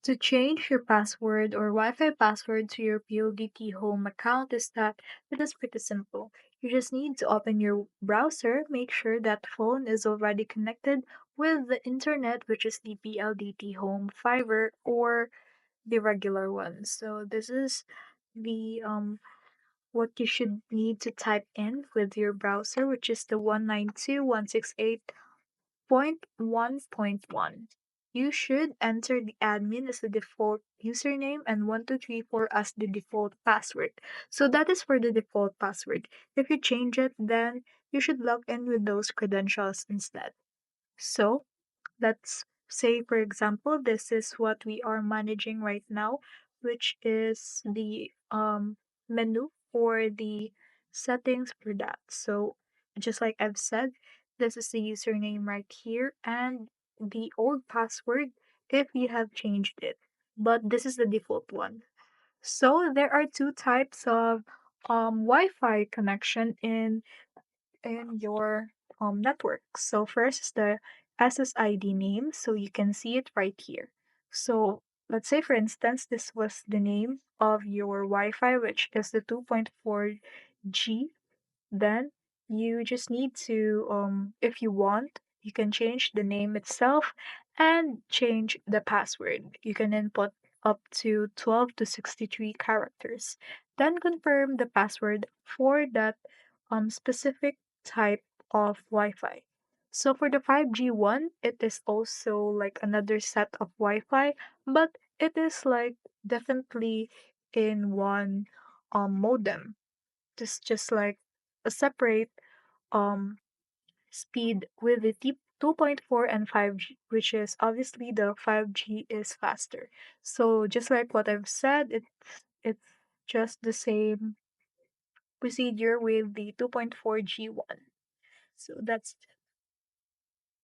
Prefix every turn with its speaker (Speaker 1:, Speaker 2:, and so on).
Speaker 1: To change your password or Wi-Fi password to your PLDT home account it is pretty simple. You just need to open your browser, make sure that phone is already connected with the internet, which is the PLDT home fiber or the regular one. So this is the what you should need to type in with your browser, which is the 192.168.1.1. You should enter the admin as the default username and 1234 as the default password. So that is for the default password. If you change it, then you should log in with those credentials instead. So let's say, for example, this is what we are managing right now, which is the menu for the settings for that. So, just like I've said, this is the username right here and the old password if you have changed it. But this is the default one. So, there are two types of Wi Fi connection in your network. So first is the SSID name, so you can see it right here. So let's say for instance this was the name of your Wi-Fi, which is the 2.4G. Then you just need to, if you want, you can change the name itself and change the password. You can input up to 12 to 63 characters. Then confirm the password for that specific type of Wi-Fi. So for the 5G one, it is also like another set of Wi-Fi, but it is like definitely in one modem, just like a separate um speed with the 2.4 and 5G, which is obviously the 5G is faster. So just like what I've said, it's just the same procedure with the 2.4G one. So that's